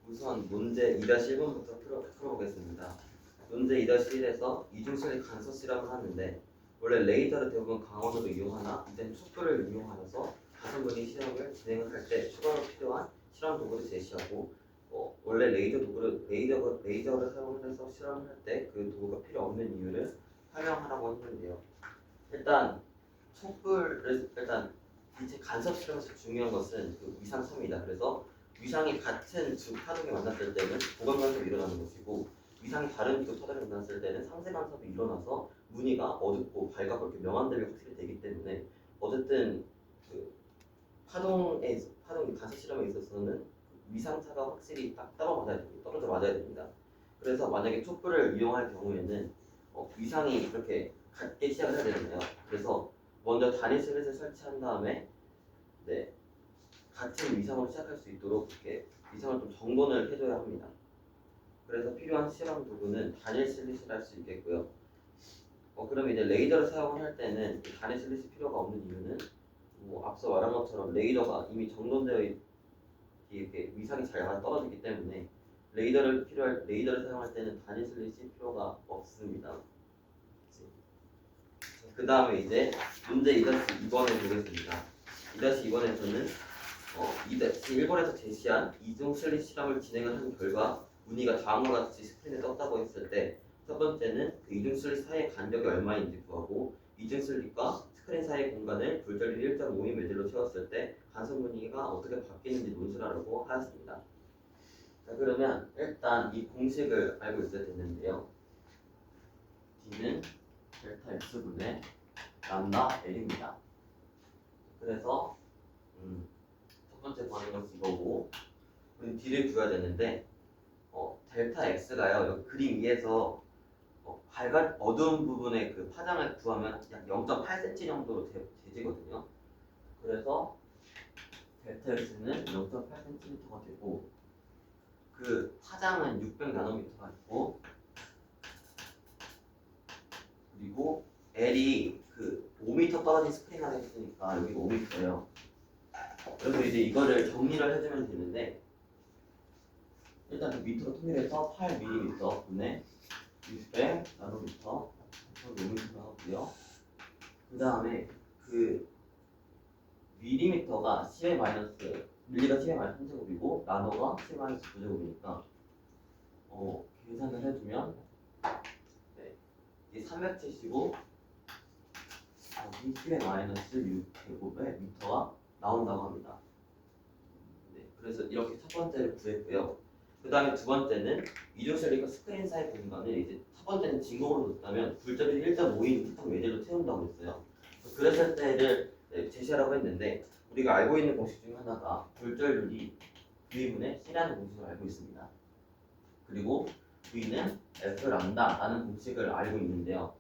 우선 문제 2-1번부터 풀어보겠습니다. 문제 2-1에서 이중실리 간섭 실험을 하는데 원래 레이더를 대부분 강원으로 이용하나 이젠 촛불을 이용하여서 가성분이 실험을 진행을 할 때 추가로 필요한 실험 도구를 제시하고 원래 레이저를 사용해서 실험을 할 때 그 도구가 필요 없는 이유를 설명하라고 했는데요. 일단 빛의 간섭 실험에서 중요한 것은 그 위상섬이다. 그래서 위상이 같은 두 파동이 만났을 때는 보강 간섭이 일어나는 것이고 위상이 다른 두 파동이 만났을 때는 상쇄 간섭이 일어나서 무늬가 어둡고 밝고 이렇게 명암들이 확실히 되기 때문에 어쨌든 그 파동이 간섭 실험에 있어서는 위상차가 확실히 딱 떨어져 맞아야 됩니다. 그래서 만약에 촛불을 이용할 경우에는 위상이 이렇게 같게 시작을 해야 되잖아요. 그래서 먼저 단일 슬릿을 설치한 다음에 같은 위상으로 시작할 수 있도록 이렇게 위상을 좀 정돈을 해줘야 합니다. 그래서 필요한 실험 도구는 단일 슬릿을 할 수 있겠고요. 그럼 이제 레이저를 사용을 할 때는 단일 슬릿이 필요가 없는 이유는 앞서 말한 것처럼 레이저가 이미 정돈되어 이렇게 위상이 잘 떨어지기 때문에 레이저를 사용할 때는 단일 슬릿이 필요가 없습니다. 그 다음에 이제 문제 2-2번을 보겠습니다. 2-2번에서는 1번에서 제시한 이중 슬릿 실험을 진행을 한 결과 무늬가 다음과 같이 스크린에 떴다고 했을 때 첫 번째는 그 이중 슬릿 사이의 간격이 얼마인지 구하고 이중 슬릿과 스크린 사이의 공간을 굴절률 1.5인 매질로 채웠을 때 간섭 무늬가 어떻게 바뀌는지 논술하라고 하였습니다. 자, 그러면 일단 이 공식을 알고 있어야 되는데요. D는 델타 X분의 람다 L입니다. 그래서 첫 번째 구하는 것은 이거고 우리는 D를 구해야 되는데 델타 X가요. 여기 그림 위에서 어두운 부분의 그 파장을 구하면 약 0.8cm 정도로 재지거든요. 그래서 델타 X는 0.8cm가 되고 그 파장은 600나노미터가 있고 그리고 L이 그 5m 떨어진 스크린 안에 있으니까 여기가 5m예요. 그래서 이제 이거를 정리를 해주면 되는데 일단 그 미터로 통일해서 8mm 분의 600 나노미터 5m가 하고요. 그 다음에 그 밀리미터가 10의 마이너스 밀리가 10의 마이너스 3제곱이고 나노가 10의 마이너스 9제곱이니까 계산을 해주면 이게 375 10의 마이너스 6제곱의 미터가 나온다고 합니다. 그래서 이렇게 첫 번째를 구했고요. 그 다음에 두 번째는 이중셀리과 스크린 사이 공간을 이제 첫 번째는 진공으로 뒀다면 굴절률 1.5인 특정 외질로 채운다고 했어요. 그랬을 때를 제시하라고 했는데 우리가 알고 있는 공식 중 하나가 굴절률이 V분의 C라는 공식을 알고 있습니다. 그리고 V는 F 람다라는 공식을 알고 있는데요.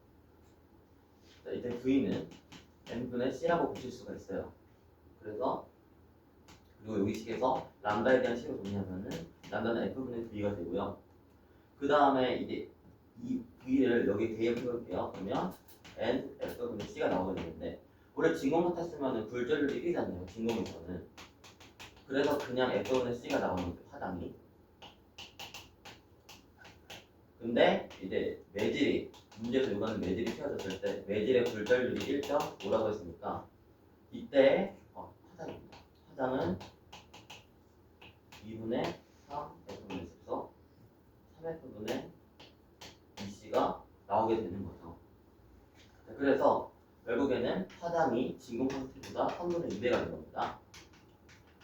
이제 V는 N분의 C라고 보실 수가 있어요. 그래서 그리고 여기 식에서 람다에 대한 식을 정리하면은 람다는 F분의 V가 되고요. 그 다음에 이제 이 V를 여기 대입해 볼게요. 그러면 N F분의 C가 나오게 되는데 원래 진공 같았으면 굴절률이 1이잖아요. 진공에서는. 그래서 그냥 F분의 C가 나오는 게 파장이. 근데 이제 문제에서 요구하는 매질이 채워졌을 때 매질의 굴절률이 1.5라고 했으니까 이때 파장입니다. 파장은 2분의 3 F분의 C에서 3F분의 2C가 나오게 되는 거죠. 그래서 결국에는 파장이 진공 상태보다 3분의 2배가 되는 겁니다.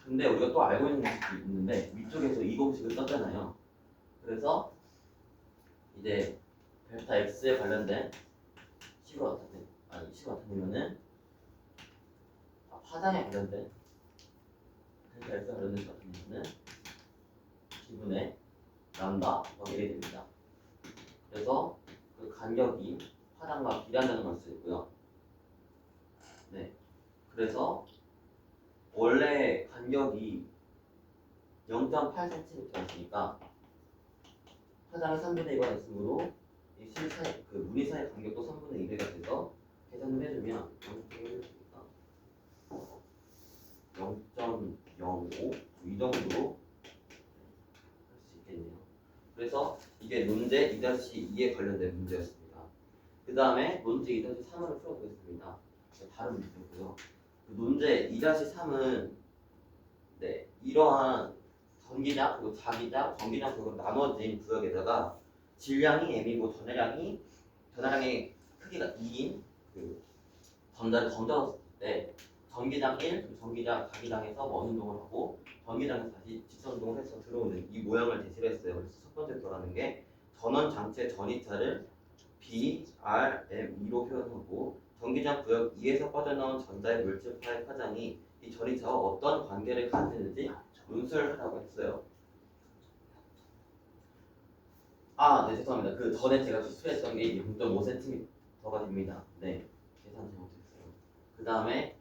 근데 우리가 또 알고 있는 공식이 있는데 위쪽에서 이 공식을 썼잖아요. 그래서 이제 델타 X에 관련된 식으로 나타내면은 파장에 관련된 델타 X에 관련된 식으로 나타내면은 기분의 람다가 이게 됩니다. 그래서 그 간격이 파장과 비례한다는 걸 수 있고요. 그래서 원래 간격이 0.8cm였으니까 파장이 3분의 2가 됐으므로 이 실 사이 그 무늬 사이 간격도 3분의 2배가 돼서 계산을 해주면 0.05 이 정도로 할 그래서 이게 논제 2-2에 관련된 문제였습니다. 그 다음에 논제 2-3을 풀어보겠습니다. 다른 문제고요. 그 논제 2-3은 네, 이러한 전기장 그리고 자기장, 전기장 구역으로 나눠진 구역에다가 질량이 m이고 전하량의 크기가 2인 그 전자를 던졌을 때 전기장 1, 전기장 자기장에서 먼 운동을 하고 전기장에서 다시 직선 운동을 해서 들어오는 이 모양을 제시를 했어요. 그래서 첫 번째 표라는 게 전원 장치의 전이차를 B, R, M, E로 표현하고 전기장 구역 2에서 빠져나온 전자의 물질파의 파장이 이 전이차와 어떤 관계를 가지는지 논술하라고 했어요. 아, 네, 죄송합니다. 그 전에 제가 기술했던 게 0.5cm가 됩니다. 네, 계산 잘못했어요. 그 다음에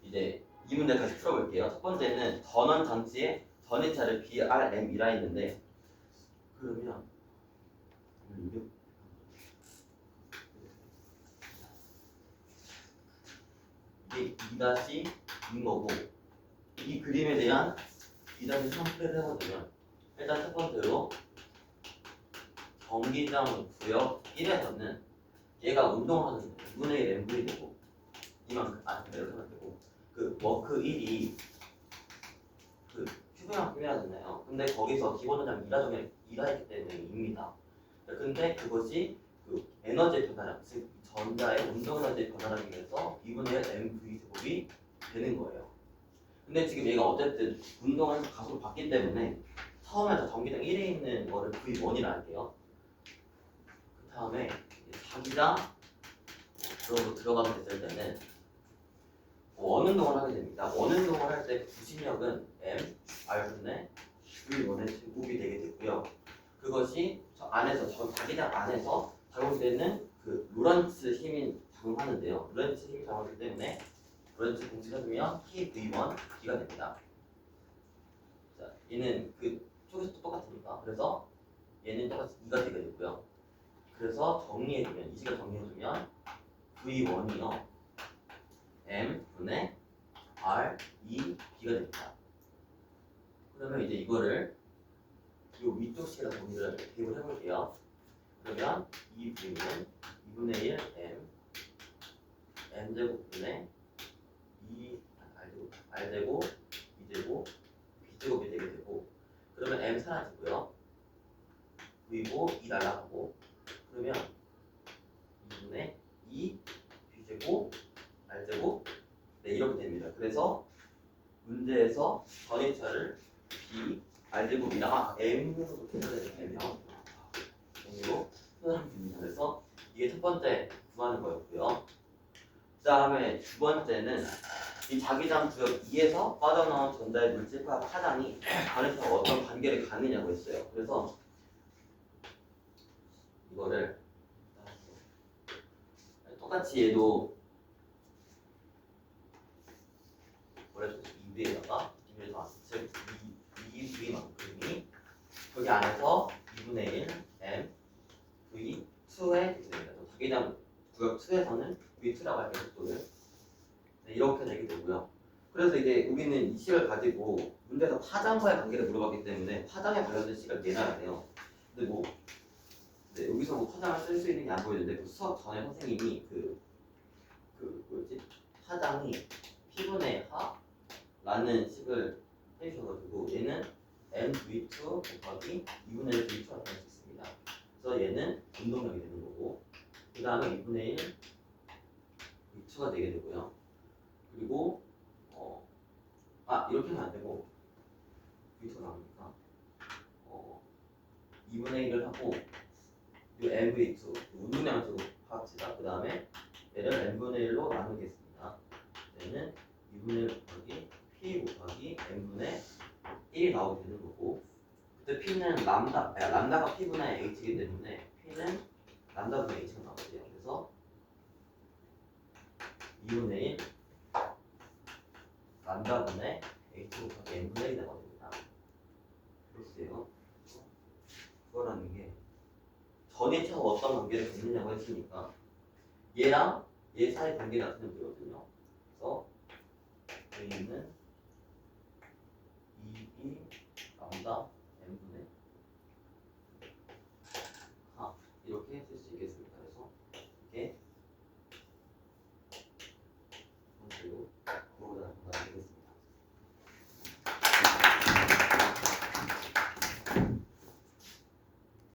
이제 이 문제 다시 풀어볼게요. 첫 번째는 전원 장치의 전이차를 BRM이라 했는데 그러면 이게 2-2인 거고 이 그림에 대한 2-3 플레이를 해보자면 일단 첫 번째로 전기장 구역 1에서는 얘가 운동하는 2분의 1 m분이 되고 이만큼 이렇게 하면 되고 그 워크 1이 그 큐브만큼 해야 되나요? 근데 거기서 기본 전압이 2라 했기 때문에 2입니다. 근데 그것이 그 에너지 변화량, 즉 전자의 운동 에너지 변화량에 의해서 2분의 1 mv 제곱이 되는 거예요. 근데 지금 얘가 어쨌든 운동하면서 가속으로 바뀌기 때문에 처음에 전기장 1에 있는 거를 V1이라 할게요. 그 다음에 자기장 그러고 들어가게 됐을 때는 원운동을 하게 됩니다. 원운동을 할 때 부신력은 M, R분의 V1의 제곱이 되게 되고요. 그것이 저 안에서, 저 자기장 안에서 작용되는 그 로렌츠 힘이 작용하는데요. 로렌츠 힘이 작용하기 때문에 로렌츠 공식을 쓰면 PV1, B가 됩니다. 자, 얘는 그 쪽에서 똑같으니까. 그래서 얘는 똑같이 2가 되게 되고요. 그래서 정리해주면, 이 식을 정리해주면 V1이요. M분의 R, E, B가 됩니다. 그러면 이제 이거를 이 위쪽 식에다 정리를 대입을 해볼게요. 그러면 이 V는 2분의 1 M, M제곱분의 2, R제곱, B제곱, B제곱이 되게 되고 그러면 M 사라지고요. V고 2 날라가고 그러면 2분의 2 B제곱, R제곱 네, 이렇게 됩니다. 그래서 문제에서 전이차를 B, R제곱이랑 M으로 표현하면 M으로 표현하면 됩니다. 그래서 이게 첫 번째 구하는 거였고요. 그 다음에 두 번째는 이 자기장 구역 2에서 빠져나온 전자의 물질파 파장이 전이차와 어떤 관계를 갖느냐고 했어요. 그래서 이거를 똑같이 얘도 원래 2V에다가 2V를 더했을 즉 2V만큼이 거기 안에서 2분의 1 M V 2에 되게 됩니다. 자기장 구역 2에서는 V2라고 할게요. 속도를 네, 이렇게 되게 되고요. 그래서 이제 우리는 이 식을 가지고 문제에서 파장과의 관계를 물어봤기 때문에 파장에 관련된 식을 내놔야 돼요. 근데 뭐 네, 여기서 뭐 파장을 쓸 수 있는 게 안 보이는데 그 수업 전에 선생님이 뭐였지? 파장이 P분의 하라는 식을 해주셔가지고 얘는 MV2 곱하기 2분의 1 V2가 될 수 있습니다. 그래서 얘는 운동량이 되는 거고 그 다음에 2분의 1 V2가 되게 되고요. 그리고 이렇게 하면 안 되고 V2가 나오니까 2분의 1을 하고 이 MV2 운동량을 주고 합시다. 그 다음에 얘를 n분의 1로 나누겠습니다. 얘는 2분의 1 곱하기 P 곱하기 n분의 1이 나오게 되는 거고 그때 P는 람다가 P분의 H이기 때문에 P는 람다분의 H가 나오게요. 그래서 2분의 1 람다분의 H 곱하기 n분의 1이 나옵니다. 글쎄요. 그거라는 게 전이차가 어떤 관계를 갖느냐고 했으니까 얘랑 얘 사이 관계 나타내면 되거든요. 그래서 A는